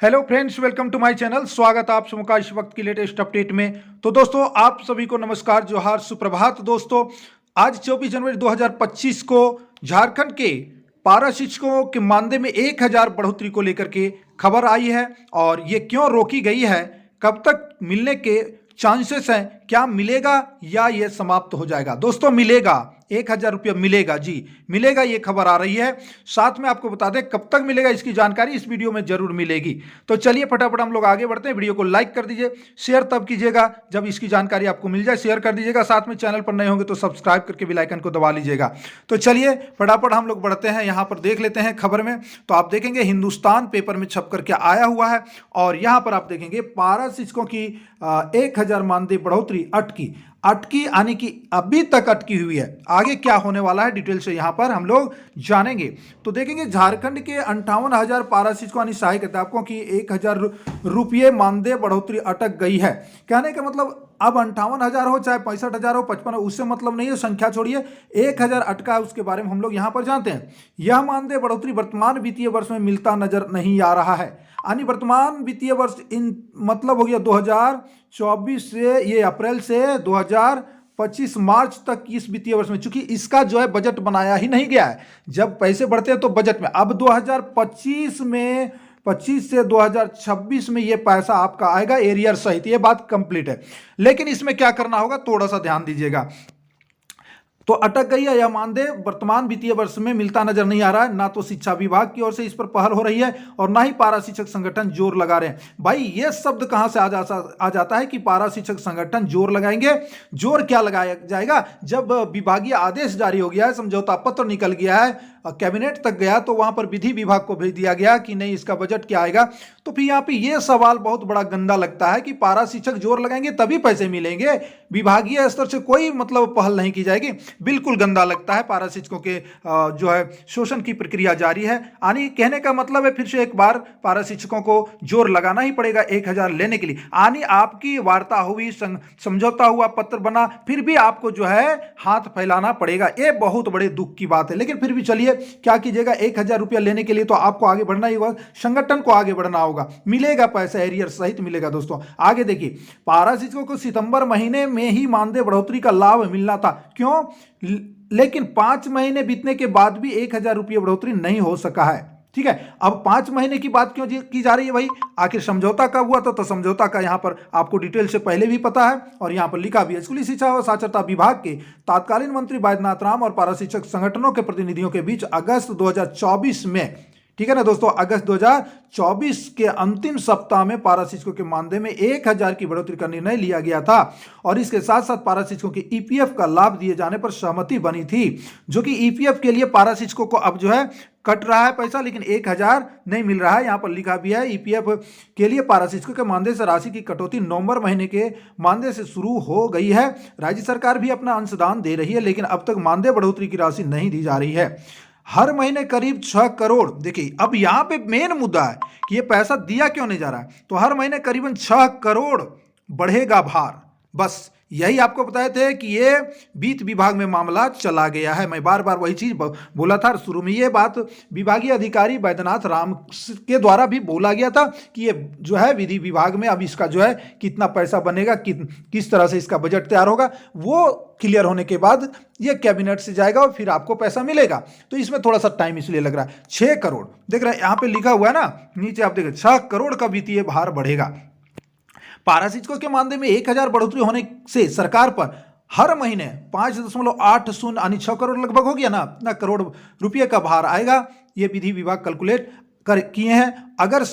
Hello friends, welcome to my channel. स्वागत है आप सबका का इस वक्त की लेटेस्ट अपडेट में। तो दोस्तों, आप सभी को नमस्कार, जोहार, सुप्रभात। दोस्तों, आज 24 जनवरी 2025 को झारखंड के पारा शिक्षकों के मानदेय में 1000 बढ़ोतरी को लेकर के खबर आई है। और ये क्यों रोकी गई है, कब तक मिलने के चांसेस हैं, क्या मिलेगा या ये समाप्त हो जाएगा? दोस्तों, मिलेगा, 1000 रुपया मिलेगा जी, मिलेगा, ये खबर आ रही है। साथ में आपको बता दें कब तक मिलेगा, इसकी जानकारी इस वीडियो में जरूर मिलेगी। तो चलिए फटाफट हम लोग आगे बढ़ते हैं। वीडियो को लाइक कर दीजिए, शेयर तब कीजिएगा जब इसकी जानकारी आपको मिल जाए। शेयर कर दीजिएगा, साथ में चैनल पर नए होंगे तो सब्सक्राइब करके बेल आइकन को दबा लीजिएगा। तो चलिए फटाफट हम लोग बढ़ते हैं, यहाँ पर देख लेते हैं खबर में। तो आप देखेंगे हिंदुस्तान पेपर में छप करके आया हुआ है और यहाँ पर आप देखेंगे पारा शिक्षकों की 1000 मानदेय बढ़ोतरी अटकी यानी कि अभी तक अटकी हुई है। आगे क्या होने वाला है डिटेल से यहाँ पर हम लोग जानेंगे। तो देखेंगे झारखंड के 58,000 पारा शिक्षकों यानी सहायक अध्यापकों की 1000 रुपये मानदेय बढ़ोतरी अटक गई है। कहने का मतलब अब 58,000 हो चाहे 65,000 हो 55 हो, उससे मतलब नहीं है, संख्या छोड़िए, 1000 अटका है, उसके बारे में हम लोग यहाँ पर जानते हैं। यह मानदेय बढ़ोतरी वर्तमान वित्तीय वर्ष में मिलता नजर नहीं आ रहा है। यानी वर्तमान वित्तीय वर्ष इन मतलब हो गया 2024 से, ये अप्रैल से 2025 मार्च तक इस वित्तीय वर्ष में, चूंकि इसका जो है बजट बनाया ही नहीं गया है। जब पैसे बढ़ते हैं तो बजट में, अब 2025 में 25 से 2026 में ये पैसा आपका आएगा एरियर सहित, ये बात कंप्लीट है। लेकिन इसमें क्या करना होगा, थोड़ा सा ध्यान दीजिएगा। तो अटक गई है यह मानदेय, वर्तमान वित्तीय वर्ष में मिलता नजर नहीं आ रहा है। ना तो शिक्षा विभाग की ओर से इस पर पहल हो रही है और ना ही पारा शिक्षक संगठन जोर लगा रहे हैं। भाई, ये शब्द कहां से आ जाता है कि पारा शिक्षक संगठन जोर लगाएंगे? जोर क्या लगाया जाएगा? जब विभागीय आदेश जारी हो गया है, समझौता पत्र निकल गया है, कैबिनेट तक गया, तो वहां पर विधि विभाग को भेज दिया गया कि नहीं इसका बजट क्या आएगा। तो फिर यहाँ पे ये सवाल बहुत बड़ा गंदा लगता है कि पारा शिक्षक जोर लगाएंगे तभी पैसे मिलेंगे, विभागीय स्तर से कोई मतलब पहल नहीं की जाएगी। बिल्कुल गंदा लगता है। पारा शिक्षकों के जो है शोषण की प्रक्रिया जारी है। यानी कहने का मतलब है, फिर से एक बार पारा शिक्षकों को जोर लगाना ही पड़ेगा 1000 लेने के लिए। यानी आपकी वार्ता हुई, समझौता हुआ, पत्र बना, फिर भी आपको जो है हाथ फैलाना पड़ेगा। ये बहुत बड़े दुख की बात है। लेकिन फिर भी चलिए, क्या कीजिएगा, 1000 रुपया लेने के लिए तो आपको आगे बढ़ना ही होगा, संगठन को आगे बढ़ना होगा। मिलेगा पैसा, एरियर सहित मिलेगा। दोस्तों आगे देखिए, पारा शिक्षकों को सितंबर महीने में ही मानदेय बढ़ोतरी का लाभ मिलना था। क्यों? लेकिन 5 महीने बीतने के बाद भी 1000 रुपये बढ़ोतरी नहीं हो सका है। ठीक है, अब 5 महीने की बात क्यों की जा रही है भाई? आखिर समझौता कब हुआ था? तो समझौता का यहाँ पर आपको डिटेल से पहले भी पता है और यहाँ पर लिखा भी है। स्कूली शिक्षा और साक्षरता विभाग के तत्कालीन मंत्री बैद्यनाथ राम और पारा शिक्षक संगठनों के प्रतिनिधियों के बीच अगस्त 2024 में, ठीक है ना दोस्तों, अगस्त 2024 के अंतिम सप्ताह में पारा शिक्षकों के मानदेय में 1000 की बढ़ोतरी का निर्णय लिया गया था। और इसके साथ साथ पारा शिक्षकों के ईपीएफ का लाभ दिए जाने पर सहमति बनी थी, जो कि ईपीएफ के लिए पारा शिक्षकों को अब जो है कट रहा है पैसा, लेकिन 1000 नहीं मिल रहा है। यहां पर लिखा भी है, ईपीएफ के लिए पारा शिक्षकों के मानदेय से राशि की कटौती नवंबर महीने के मानदेय से शुरू हो गई है। राज्य सरकार भी अपना अंशदान दे रही है, लेकिन अब तक मानदेय बढ़ोतरी की राशि नहीं दी जा रही है। हर महीने करीब 6 करोड़, देखिए अब यहां पे मेन मुद्दा है कि ये पैसा दिया क्यों नहीं जा रहा है। तो हर महीने करीबन 6 करोड़ बढ़ेगा भार। बस यही आपको बताए थे कि ये वित्त विभाग में मामला चला गया है। मैं बार बार वही चीज बोला था शुरू में। ये बात विभागीय अधिकारी बैद्यनाथ राम के द्वारा भी बोला गया था कि ये जो है विधि विभाग में अब इसका जो है कितना पैसा बनेगा, किस तरह से इसका बजट तैयार होगा, वो क्लियर होने के बाद ये कैबिनेट से जाएगा और फिर आपको पैसा मिलेगा। तो इसमें थोड़ा सा टाइम इसलिए लग रहा है। 6 करोड़ देख रहे हैं, यहां पे लिखा हुआ है ना, नीचे आप देखें 6 करोड़ का वित्तीय भार बढ़ेगा। पारा शिक्षकों के मानदेय में 1000 बढ़ोतरी होने से सरकार पर हर महीने 5.80 यानी 6 करोड़ लगभग हो गया ना, इतना करोड़ रुपये का भार आएगा। ये विधि विभाग कैलकुलेट किए हैं। अगर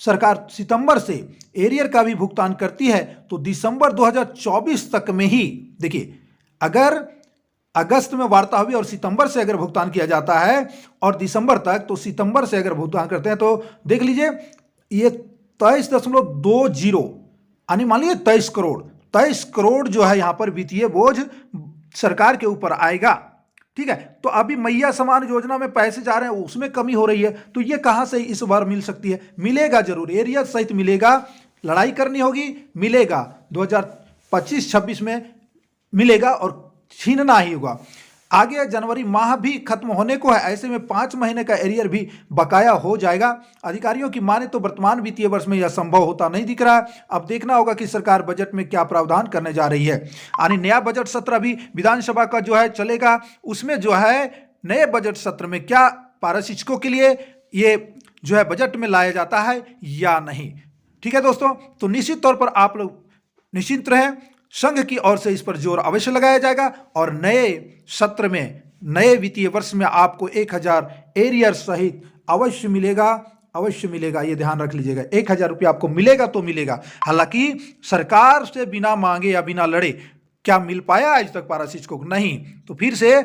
सरकार सितंबर से एरियर का भी भुगतान करती है तो दिसंबर 2024 तक में ही, देखिए अगर अगस्त में वार्ता हुई और सितंबर से अगर भुगतान किया जाता है और दिसंबर तक, तो सितंबर से अगर भुगतान करते हैं तो देख लीजिए ये 23.20 यानी मान लीजिए 23 करोड़ जो है यहां पर वित्तीय बोझ सरकार के ऊपर आएगा। ठीक है, तो अभी मैया समान योजना में पैसे जा रहे हैं, उसमें कमी हो रही है, तो ये कहां से इस बार मिल सकती है? मिलेगा जरूर, एरिया सहित मिलेगा। लड़ाई करनी होगी, मिलेगा 2025-26 में मिलेगा और छीनना ही होगा। आगे जनवरी माह भी खत्म होने को है, ऐसे में 5 महीने का एरियर भी बकाया हो जाएगा। अधिकारियों की माने तो वर्तमान वित्तीय वर्ष में यह संभव होता नहीं दिख रहा है। अब देखना होगा कि सरकार बजट में क्या प्रावधान करने जा रही है। यानी नया बजट सत्र अभी विधानसभा का जो है चलेगा, उसमें जो है नए बजट सत्र में क्या पारा शिक्षकों के लिए ये जो है बजट में लाया जाता है या नहीं। ठीक है दोस्तों, तो निश्चित तौर पर आप लोग निश्चिंत रहें, संघ की ओर से इस पर जोर अवश्य लगाया जाएगा और नए सत्र में, नए वित्तीय वर्ष में आपको 1000 एरियर सहित अवश्य मिलेगा, अवश्य मिलेगा। ये ध्यान रख लीजिएगा, 1000 रुपया आपको मिलेगा तो मिलेगा। हालांकि सरकार से बिना मांगे या बिना लड़े क्या मिल पाया आज तक पारा शिक्षकों को? नहीं, तो फिर से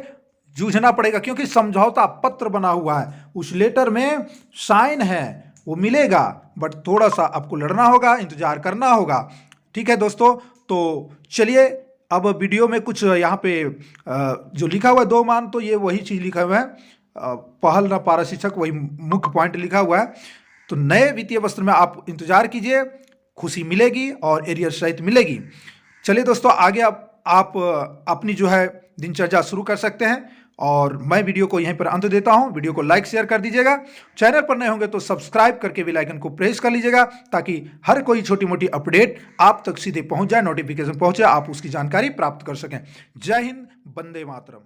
जूझना पड़ेगा, क्योंकि समझौता पत्र बना हुआ है, उस लेटर में साइन है, वो मिलेगा, बट थोड़ा सा आपको लड़ना होगा, इंतजार करना होगा। ठीक है दोस्तों, तो चलिए अब वीडियो में कुछ यहाँ पे जो लिखा हुआ है 2 मान, तो ये वही चीज़ लिखा हुआ है, पहल न पारा शिक्षक, वही मुख्य पॉइंट लिखा हुआ है। तो नए वित्तीय वर्ष में आप इंतजार कीजिए, खुशी मिलेगी और एरियर सहित मिलेगी। चलिए दोस्तों, आगे आप अपनी जो है दिनचर्या शुरू कर सकते हैं और मैं वीडियो को यहीं पर अंत देता हूं। वीडियो को लाइक शेयर कर दीजिएगा, चैनल पर नए होंगे तो सब्सक्राइब करके बेल आइकन को प्रेस कर लीजिएगा, ताकि हर कोई छोटी मोटी अपडेट आप तक सीधे पहुंच जाए, नोटिफिकेशन पहुंचे, आप उसकी जानकारी प्राप्त कर सकें। जय हिंद, वंदे मातरम।